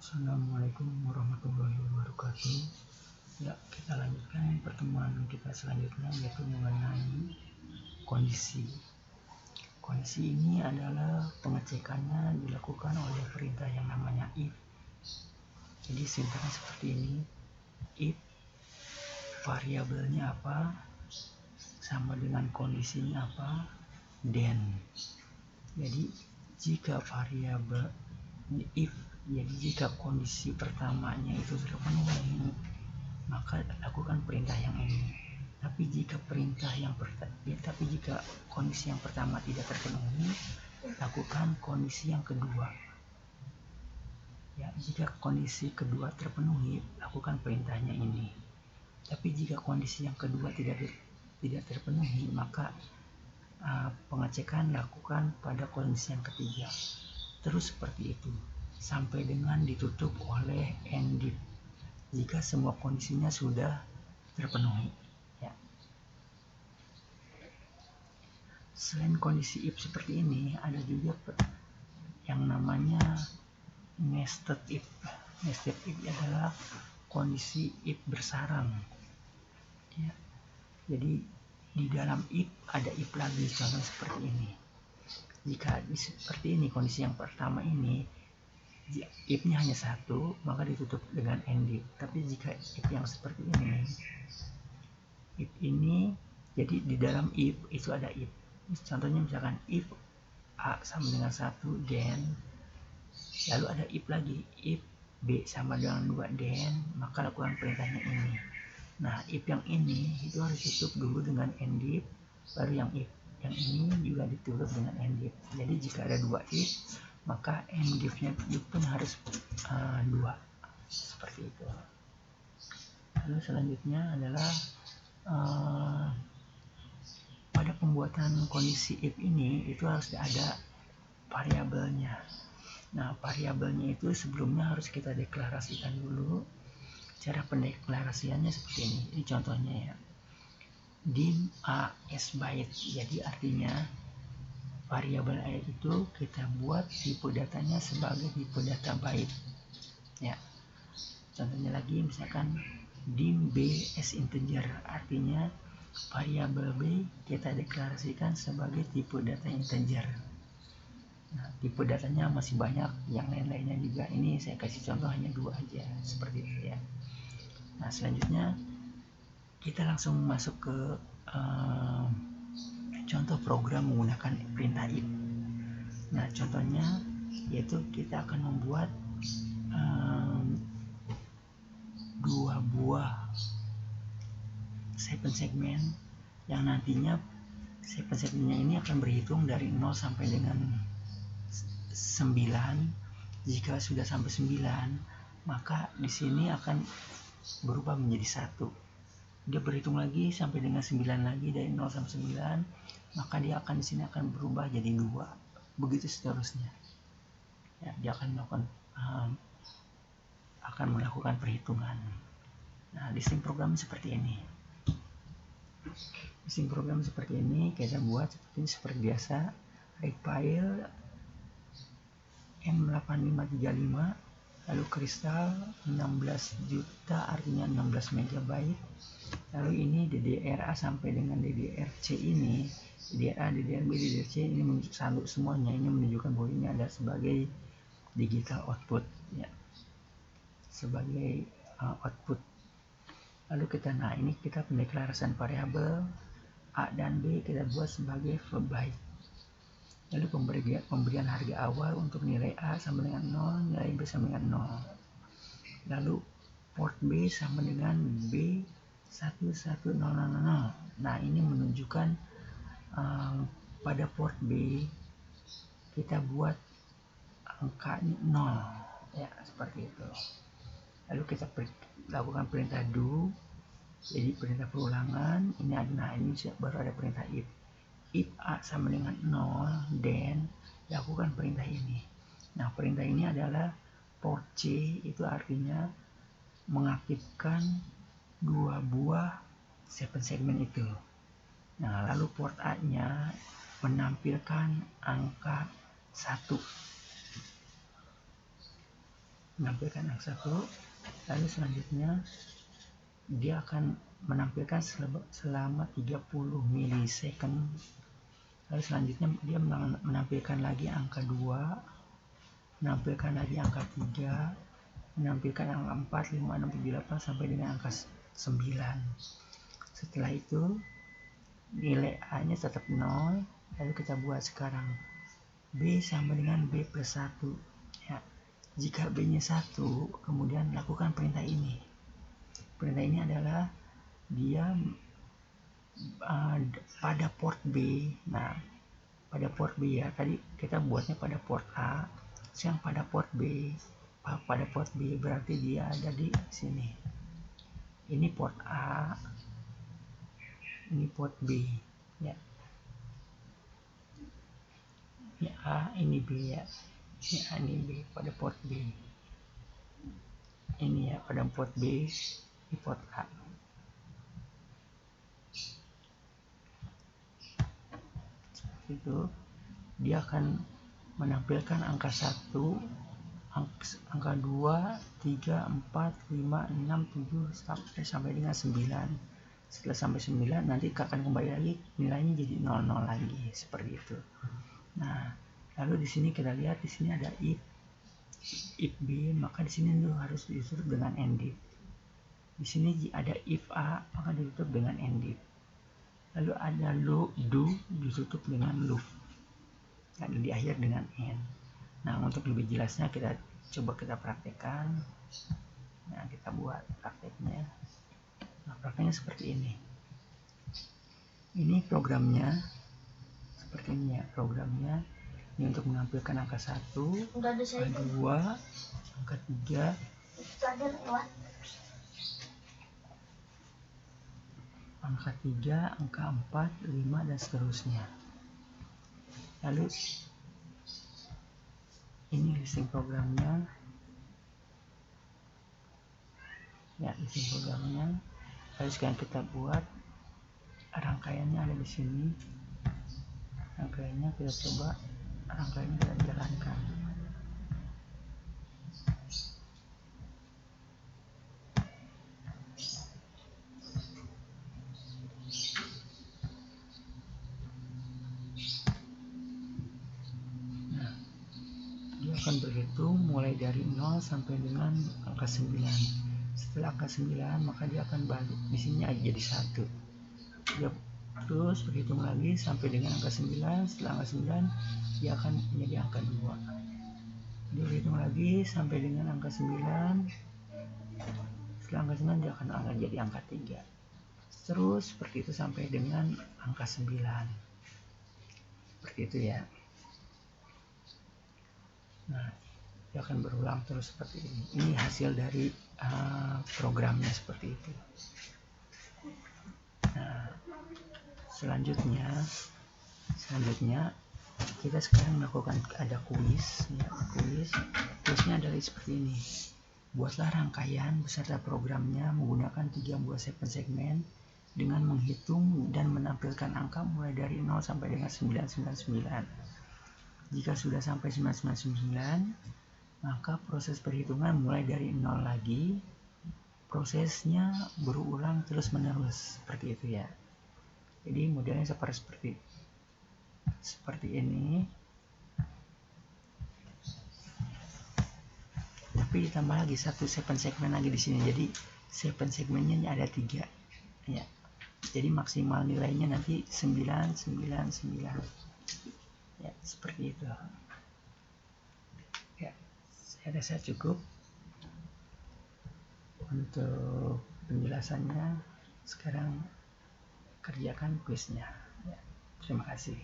Assalamualaikum warahmatullahi wabarakatuh. Ya, kita lanjutkan pertemuan kita selanjutnya, yaitu mengenai kondisi. Kondisi ini adalah pengecekannya dilakukan oleh perintah yang namanya if. Jadi sintaknya seperti ini. If variabelnya apa sama dengan kondisinya apa, then. Jadi jika variabel if, jadi jika kondisi pertamanya itu terpenuhi, maka lakukan perintah yang ini. Tapi jika kondisi yang pertama tidak terpenuhi, lakukan kondisi yang kedua. Ya, jika kondisi kedua terpenuhi, lakukan perintahnya ini. Tapi jika kondisi yang kedua tidak terpenuhi, maka pengecekan lakukan pada kondisi yang ketiga. Terus seperti itu sampai dengan ditutup oleh end if, jika semua kondisinya sudah terpenuhi. Ya. Selain kondisi if seperti ini, ada juga yang namanya nested if. Nested if adalah kondisi if bersarang. Ya. Jadi di dalam if ada if lagi, contoh seperti ini. Jika seperti ini kondisi yang pertama ini, if-nya hanya satu, maka ditutup dengan end if. Tapi jika if yang seperti ini, if ini, jadi di dalam if itu ada if. Contohnya misalkan if A sama dengan 1, then, lalu ada if lagi, if B sama dengan 2, then, maka lakukan perintahnya ini. Nah, if yang ini itu harus ditutup dulu dengan end if, baru yang if yang ini juga ditutup dengan end if. Jadi jika ada 2 if, maka end if-nya pun harus 2, seperti itu. Lalu selanjutnya adalah pada pembuatan kondisi if ini itu harus ada variabelnya. Nah, variabelnya itu sebelumnya harus kita deklarasikan dulu. Cara pendeklarasiannya seperti ini. Ini contohnya ya. Dim a s byte. Jadi artinya variabel a itu kita buat tipe datanya sebagai tipe data byte. Ya. Contohnya lagi misalkan dim b as integer, artinya variabel b kita deklarasikan sebagai tipe data integer. Nah, tipe datanya masih banyak, yang lain-lainnya juga. Ini saya kasih contoh hanya 2 aja, seperti itu ya. Nah, selanjutnya kita langsung masuk ke contoh program menggunakan perintah if. Nah, contohnya yaitu kita akan membuat 2 buah 7 segmen yang nantinya 7 segmennya ini akan berhitung dari 0 sampai dengan 9. Jika sudah sampai 9, maka di sini akan berubah menjadi 1. Dia berhitung lagi sampai dengan 9 lagi, dari 0 sampai 9, maka dia akan di sini akan berubah jadi 2. Begitu seterusnya. Ya, dia akan melakukan perhitungan. Nah, listing program seperti ini. Listing program seperti ini kita buat seperti biasa. Write file M8535, lalu kristal 16 juta, artinya 16 MB. Lalu ini DDR A sampai dengan DDR-C ini, DDR A, DDR B, DDR-C ini menunjukkan semuanya. Ini menunjukkan bahwa ini ada sebagai digital output ya, sebagai output. Lalu ini kita pendeklarasian variabel A dan B kita buat sebagai verb byte. Lalu pemberian harga awal untuk nilai A sama dengan 0, nilai B sama dengan 0. Lalu port B sama dengan B11000. Nah, ini menunjukkan pada port B kita buat angka 0 ya, seperti itu. Lalu kita lakukan perintah do, jadi perintah perulangan. Ini baru ada perintah if. If A sama dengan 0, then lakukan perintah ini. Nah, perintah ini adalah port C, itu artinya mengaktifkan 2 buah 7 segmen itu. Nah, lalu port A-nya menampilkan angka 1. menampilkan angka 1, lalu selanjutnya dia akan menampilkan selama 30 milisecond. Lalu selanjutnya dia menampilkan lagi angka 2, menampilkan lagi angka 3, menampilkan angka 4, 5, 6, 7, 8 sampai dengan angka 9. Setelah itu nilai A nya tetap 0. Lalu kita buat sekarang B sama dengan B plus 1 ya. Jika B nya 1, kemudian lakukan perintah ini. Perintah ini adalah dia pada port B. Nah, pada port B ya, tadi kita buatnya pada port A, sekarang pada port B. Pada port B berarti dia ada di sini. Ini port A, ini port B ya. Ini A, ini B ya. Ini A, ini B pada port B. Ini ya pada port B, ini port A. Itu dia akan menampilkan angka 1, angka 2, 3, 4, 5, 6, 7 sampai dengan 9. Setelah sampai 9 nanti akan kembali lagi nilainya jadi 00 lagi seperti itu. Nah, lalu di sini kita lihat di sini ada if B, maka di sini itu harus ditutup dengan end if. Di sini ada if A, maka ditutup dengan end if. Lalu ada do ditutup dengan loop, dan di akhir dengan end. Nah, untuk lebih jelasnya kita praktekkan. Nah, kita buat prakteknya. Nah, prakteknya seperti ini. Ini programnya seperti ini ya, programnya ini untuk menampilkan angka 1, angka 2, angka 3, angka 3, angka 4, 5 dan seterusnya. Lalu ini listing programnya ya, listing programnya. Lalu sekarang kita buat rangkaiannya ada di sini. Rangkaiannya kita coba, rangkaiannya kita jalankan. Akan berhitung mulai dari 0 sampai dengan angka 9. Setelah angka 9 maka dia akan balik di sini jadi 1. Dia terus berhitung lagi sampai dengan angka 9. Setelah angka 9 dia akan menjadi angka 2. Dia berhitung lagi sampai dengan angka 9. Setelah angka 9 dia akan jadi angka 3. Terus seperti itu sampai dengan angka 9. Seperti itu ya. Nah, dia akan berulang terus seperti ini. Ini hasil dari programnya seperti itu. Nah, selanjutnya kita sekarang melakukan ada kuis. Ya, kuisnya adalah seperti ini. Buatlah rangkaian beserta programnya menggunakan 3 buah segmen dengan menghitung dan menampilkan angka mulai dari 0 sampai dengan 999. Jika sudah sampai 999, maka proses perhitungan mulai dari 0 lagi. Prosesnya berulang terus menerus seperti itu ya. Jadi modelnya seperti ini. Tapi ditambah lagi satu segmen lagi di sini. Jadi segmennya ada 3 ya. Jadi maksimal nilainya nanti 999. Ya, seperti itu. Ya, saya rasa cukup untuk penjelasannya. Sekarang kerjakan kuisnya. Ya, terima kasih.